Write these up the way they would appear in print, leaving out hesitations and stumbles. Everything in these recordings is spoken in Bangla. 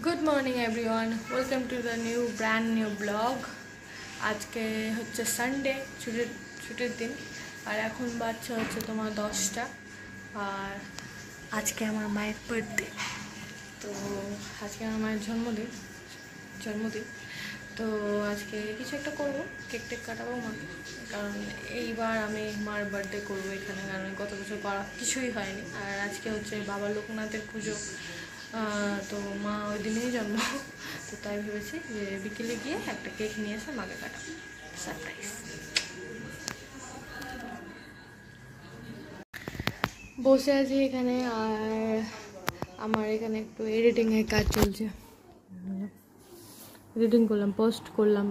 Good morning everyone, welcome to the brand new blog. আজকে হচ্ছে সানডে, ছুটির দিন। আর এখন বাচ্চা হচ্ছে তোমার 10টা। আর আজকে আমার মায়ের বার্থডে। তো আজকে আমার মায়ের জন্মদিন। তো আজকে কিছু একটা করবো, কেক টেক কাটাবো মাকে। কারণ এইবার আমি মার বার্থডে করবো এখানে, কারণ গত বছর করা কিছুই হয়নি। আর আজকে হচ্ছে বাবা লোকনাথের পুজো, তো মা ওই দিনেই জন্ম। তো তাই ভেবেছি যে বিকেলে গিয়ে একটা কেক নিয়ে এসে মাকে কাটাবো, সারপ্রাইজ। বসে আছি এখানে, আর আমার এখানে একটু এডিটিংয়ের কাজ চলছে। এডিটিং করলাম, পোস্ট করলাম,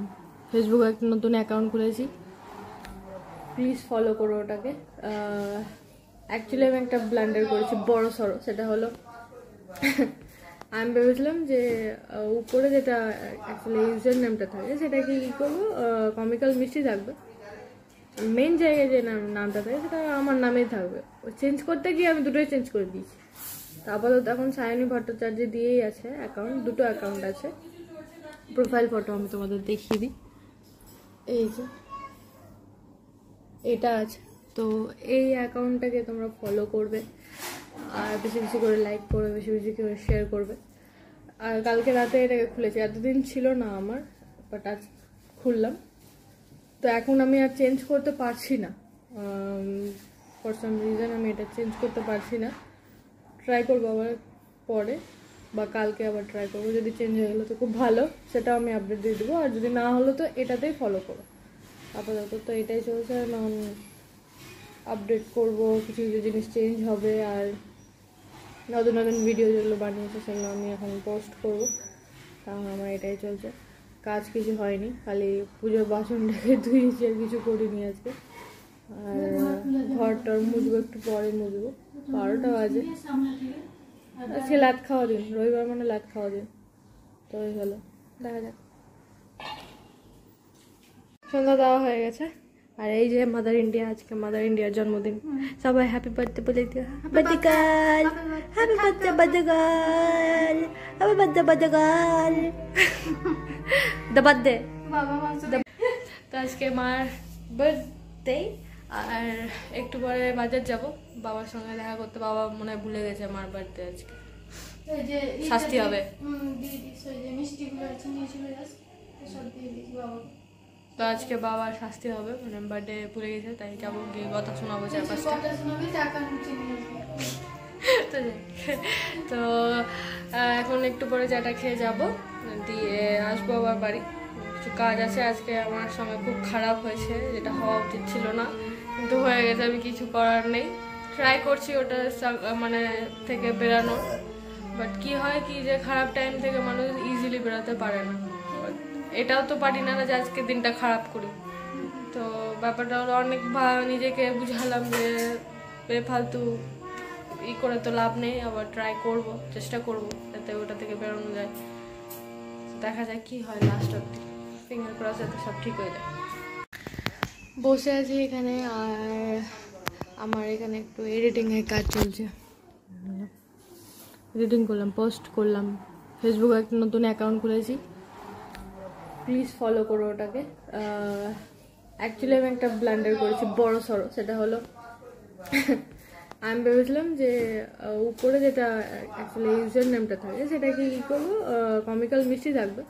ফেসবুকে একটা নতুন অ্যাকাউন্ট খুলেছি, প্লিজ ফলো করো ওটাকে। অ্যাকচুয়ালি আমি একটা ব্লান্ডার করেছি বড় সড়ো, সেটা হলো আমি ভেবেছিলাম যে উপরে যেটা অ্যাকচুয়ালি ইউজার নেমটা থাকে সেটাকে কী করবো, কমিক্যাল মিষ্টি থাকবে। মেন জায়গায় যে নামটা থাকে সেটা আমার নামেই থাকবে। চেঞ্জ করতে গিয়ে আমি দুটোই চেঞ্জ করে দিয়েছি। আপাতত এখন সায়নী ভট্টাচার্য দিয়েই আছে অ্যাকাউন্ট, দুটো অ্যাকাউন্ট আছে। প্রোফাইল ফটো আমি তোমাদের দেখিয়ে দিই, এই যে এটা আছে। তো এই অ্যাকাউন্টটাকে তোমরা ফলো করবে, আর বেশি বেশি করে লাইক করবে, বেশি বেশি করে শেয়ার করবে। আর কালকে রাতে এটাকে খুলেছি, এতদিন ছিল না আমার, বাট আজ খুললাম। তো এখন আমি আর চেঞ্জ করতে পারছি না, ফর সাম রিজন আমি এটা চেঞ্জ করতে পারছি না। ট্রাই করবো আবার পরে, বা কালকে আবার ট্রাই করবো। যদি চেঞ্জ হয়ে গেলো তো খুব ভালো, সেটাও আমি আপডেট দিয়ে দেবো। আর যদি না হলো তো এটাতেই ফলো করো। আপাতত তো এটাই চলছে, এখন আপডেট করবো, কিছু কিছু জিনিস চেঞ্জ হবে। আর নতুন নতুন ভিডিও যেগুলো বানিয়েছে সেগুলো আমি এখন পোস্ট করবো। কারণ আমার এটাই চলছে, কাজ কিছু হয়নি, খালি পুজোর বাসনটাকে ধুয়েছি, আর কিছু করিনি আজকে। আর ঘরটার মুছবো, একটু পরে মুছবো, 12টা বাজে। আজকে লাট খাওয়া দিন, রবিবার মানে লাট খাওয়া দিন। তো এই হলো, দেখা যাক। সন্ধ্যা দেওয়া হয়ে গেছে, আর এই যে মাদার ইন্ডিয়া, আজকে মাদার ইন্ডিয়ার জন্মদিন। সবাই হ্যাপি বার্থডে বলে দিও। Birthday girl, happy birthday birthday girl, happy birthday birthday girl, the birthday. তো আজকে মার বার্থডে, আর একটু পরে বাজার যাব বাবার সঙ্গে দেখা করতে। বাবা মনে হয় ভুলে গেছে মার বার্থডে আজকে, শাস্তি হবে। তো আজকে বাবার শাস্তি হবে, মানে বার্থডে ভুলে গেছে, তাই যাবো, গিয়ে কথা শোনাবো 4-5টা। তো এখন একটু পরে চাটা খেয়ে যাবো, দিয়ে আসবো আবার বাড়ি। কিছু কাজ আছে আজকে, আমার সঙ্গে খুব খারাপ হয়েছে, যেটা হওয়া উচিত ছিল না, কিন্তু হয়ে গেছে, আমি কিছু করার নেই। ট্রাই করছি ওটা মানে থেকে বেরানোর, বাট কি হয় কি যে খারাপ টাইম থেকে মানুষ ইজিলি বেরোতে পারে না। এটাও তো পারি না যে আজকে দিনটা খারাপ করি। তো ব্যাপারটা হলো, অনেক নিজেকে বুঝালাম যে বেফালতু করে তো লাভ নেই, আবার ট্রাই করব, চেষ্টা করব যাতে ওটা থেকে বেরোনো যায়। দেখা যায় কি হয় লাস্ট অব্দি, ফিঙ্গার ক্রস যাতে সব ঠিক হয়ে যায়। বসে আছি এখানে, আর আমার এখানে একটু এডিটিংয়ের কাজ চলছে। এডিটিং করলাম, পোস্ট করলাম, ফেসবুকে একটা নতুন অ্যাকাউন্ট খুলেছি, প্লিজ ফলো করো ওটাকে। অ্যাকচুয়ালি আমি একটা ব্লান্ডার করেছি বড় সড়ো, সেটা হলো আমি ভেবেছিলাম যে উপরে যেটা অ্যাকচুয়ালি ইউজার নেমটা থাকে সেটাকে কী করবো, কমিক্যাল মিষ্টি থাকবে।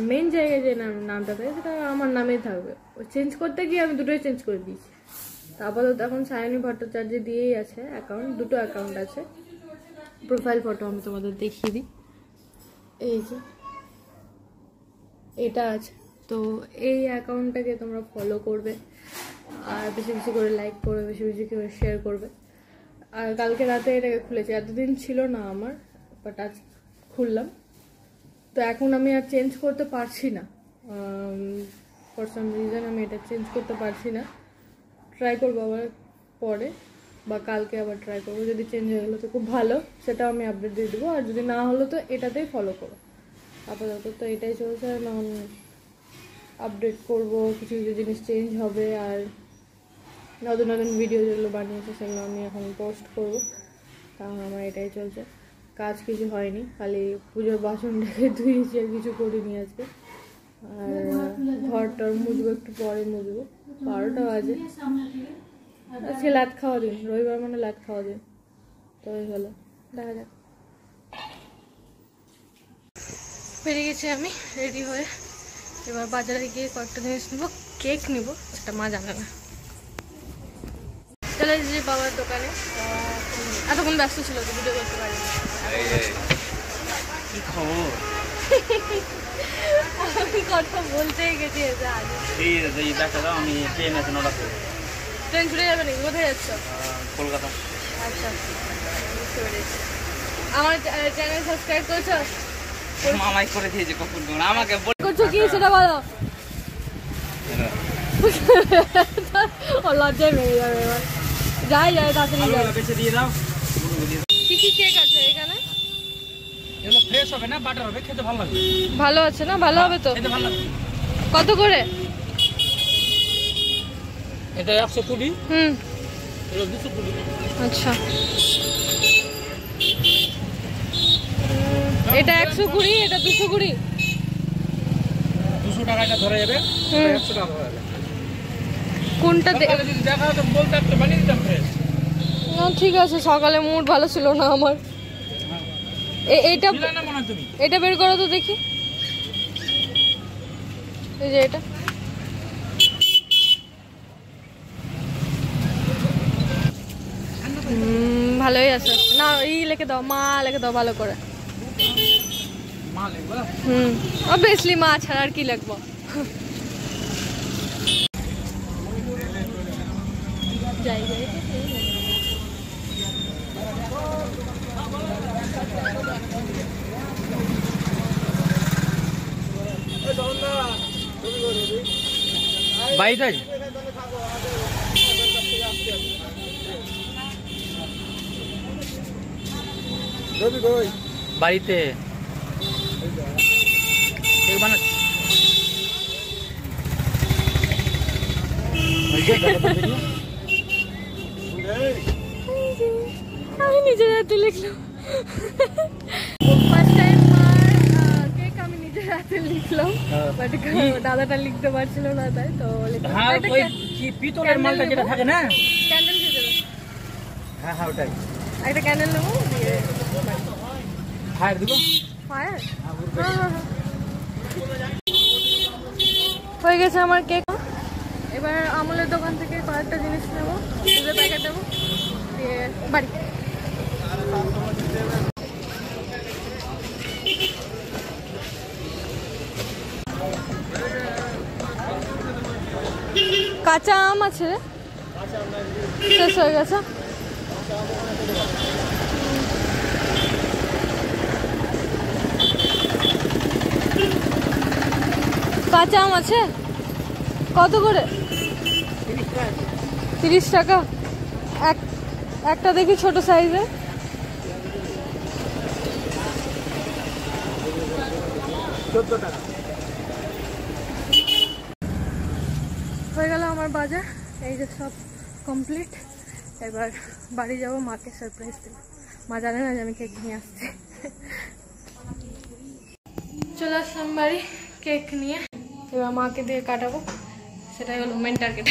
মেন জায়গায় যে নামটা থাকে সেটা আমার নামেই থাকবে। চেঞ্জ করতে গিয়ে আমি দুটোই চেঞ্জ করে দিয়েছি। আপাতত এখন সায়নী ভট্টাচার্য দিয়েই আছে অ্যাকাউন্ট, দুটো অ্যাকাউন্ট আছে। প্রোফাইল ফটো আমি তোমাদের দেখিয়ে দিই, এই যে এটা আছে। তো এই অ্যাকাউন্টটাকে তোমরা ফলো করবে, আর বেশি বেশি করে লাইক করবে, বেশি বেশি করে শেয়ার করবে। আর কালকে রাতে এটাকে খুলেছি, এতদিন ছিল না আমার, বাট আজ খুললাম। তো এখন আমি আর চেঞ্জ করতে পারছি না, ফর সাম রিজন আমি এটা চেঞ্জ করতে পারছি না। ট্রাই করবো আবার পরে, বা কালকে আবার ট্রাই করবো। যদি চেঞ্জ হয়ে গেলো তো খুব ভালো, সেটাও আমি আপডেট দিয়ে দেবো। আর যদি না হলো তো এটাতেই ফলো করো। আপাতত তো এটাই চলছে, এখন আপডেট করবো, কিছু কিছু জিনিস চেঞ্জ হবে। আর নতুন নতুন ভিডিও যেগুলো বানিয়েছে সেগুলো আমি এখন পোস্ট করবো, কারণ আমার এটাই চলছে, কাজ কিছু হয়নি, খালি পুজোর বাসনটাকে ধুয়েছি আর কিছু করিনি আজকে। আর ঘরটার মুছবো, একটু পরে মুছবো, 12টা বাজে। আজকে লাট খাওয়া দিন, রবিবার মানে লাট খাওয়া দিন, তো হয়ে গেল, দেখা যাক। বেরিয়ে গেছি আমি রেডি হয়ে, এবার বাজারে গিয়ে কয়েকটা জিনিস নেবো, কেক নিব, সেটা মা জানে না। চলে এসেছি বাবার দোকানে, এতক্ষণ ব্যস্ত ছিল তো ভিডিও করতে পারিনি। কি খবর? আমি কথা বলতেই গেছি এসে আগে। আমি ট্রেন আছে 9টা। ট্রেন ছুটে যাবে নাকি? কোথায় যাচ্ছ? কলকাতা। আচ্ছা, বুঝতে পেরেছি। আমার চ্যানেল সাবস্ক্রাইব করেছো? মামাই করে দিয়েছে কখন, আমাকে করছো কি সেটা বলো। ও লজ্জায় মেরে যাবে এবার। যাই তাড়াতাড়ি যাই। বেঁচে দিয়ে দাও। কি কি কেক আছে এখানে? এগুলো ফ্রেশ হবে না, বাটার হবে, খেতে ভালো লাগবে। ভালো আছে না? ভালো হবে তো? খেতে ভালো লাগবে। কত করে? এটা 120। এটা 220। আচ্ছা, এটা 120, এটা 220। 200 টাকাটা ধরে যাবে, 100 টাকা ধরে যাবে। কোনটা যদি দেখা হতো বলতে একটা বানিয়ে দিতাম ফ্রেশ। না ঠিক আছে, সকালে মুড ভালো ছিল না আমার। এইটা না মনে হয় তুমি এটা বের করো তো দেখি, এই যে এটা। ভালোই আছে না, লিখে দাও, মা লিখে দাও ভালো করে। মা লিখবা? অবভিয়াসলি মা ছাড়া আর কি লিখবো। বাড়িতে আছে? বাড়িতে আমি নিজের হাতে লিখলাম, ফার্স্ট টাইম কেক আমি নিজের হাতে লিখলাম, বাট দাদাটা লিখতে পারছিল না, তাই তো পিতলের মালটা যেটা থাকে না, ক্যান্ডেল দিয়ে দেবে। হ্যাঁ হ্যাঁ ওটাই। একটা ক্যান্ডেল নেবো, দিয়ে ফায়ার দিব। ফায়ার? হয়ে গেছে আমার কেক। এবার আমলের দোকান থেকে কয়েকটা জিনিস নেবো, দুধের প্যাকেট নেবো, দিয়ে বাড়ি। কাঁচা আম আছে, শেষ হয়ে গেছে। কাঁচা আম আছে কত করে? 30 টাকা। একটা দেখি ছোট সাইজের। হয়ে গেল আমার বাজার, এই যে সব কমপ্লিট। এবার বাড়ি যাবো, মাকে সারপ্রাইজ দেবো। মা জানে না যে আমি কেক নিয়ে আসছি। চলে আসলাম বাড়ি কেক নিয়ে, এবার মাকে দিয়ে কাটাবো, সেটাই হলো মেন টার্গেট।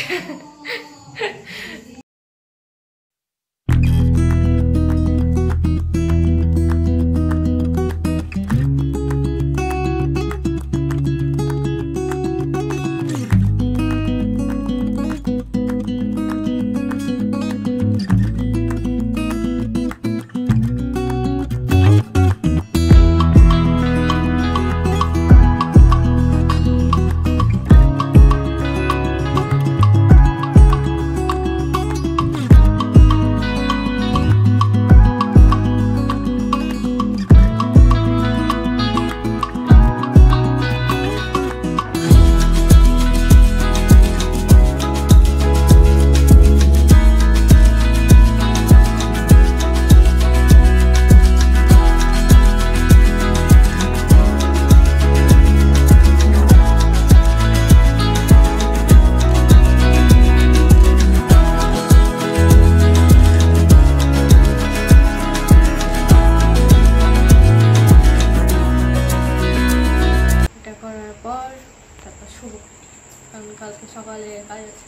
সকালে কাজ আছে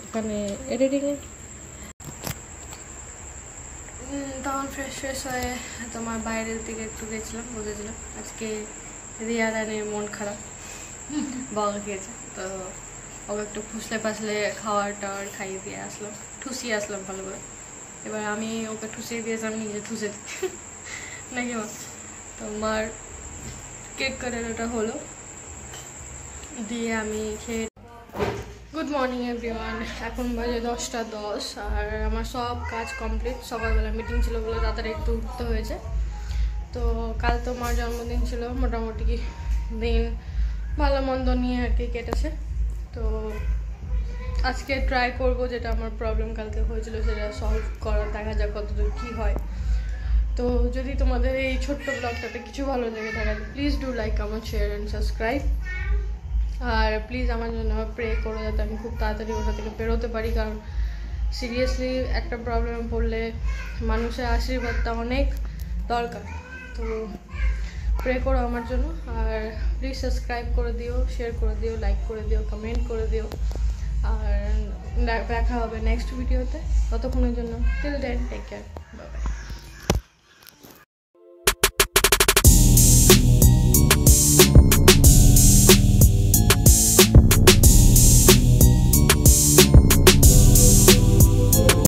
এখানে এডিটিংয়ে। তখন ফ্রেশ হয়ে তোমার বাইরের দিকে একটু গেছিলাম, বসেছিলাম। আজকে রিয়া রানীর মন খারাপ, বকা খেয়েছে, তো ওকে একটু ফুসলে ফাসলে খাওয়ার টাওয়ার খাইয়ে দিয়ে আসলাম, ঠুসিয়ে আসলাম ভালো করে। এবার আমি ওকে ঠুসিয়ে দিয়েছিলাম, নিজে ঠুসে দিতে নাকি মা। তো মার কেক কাটার ওটা হলো, দিয়ে আমি খেয়ে। গুড মর্নিং এভরিওয়ান, এখন বাজে 10:10 আর আমার সব কাজ কমপ্লিট। সকালবেলা মিটিং ছিল বলে তাড়াতাড়ি একটু উঠতে হয়েছে। তো কাল তো মার জন্মদিন ছিল, মোটামুটি দিন ভালো মন্দ নিয়ে আর কি কেটেছে। তো আজকে ট্রাই করব যেটা আমার প্রবলেম কালকে হয়েছিল সেটা সলভ করার, দেখা যাক কতদূর কী হয়। তো যদি তোমাদের এই ছোট্ট ব্লগটাতে কিছু ভালো লেগে থাকে please do like, comment, share and subscribe. আর প্লিজ আমার জন্য প্রে করো যাতে আমি খুব তাড়াতাড়ি ওটা থেকে বেরোতে পারি, কারণ সিরিয়াসলি একটা প্রবলেমে পড়লে মানুষের আশীর্বাদটা অনেক দরকার। তো প্রে করো আমার জন্য, আর প্লিজ সাবস্ক্রাইব করে দিও, শেয়ার করে দিও, লাইক করে দিও, কমেন্ট করে দিও। আর দেখা হবে নেক্সট ভিডিওতে। ততক্ষণের জন্য টিল দেন টেক কেয়ার।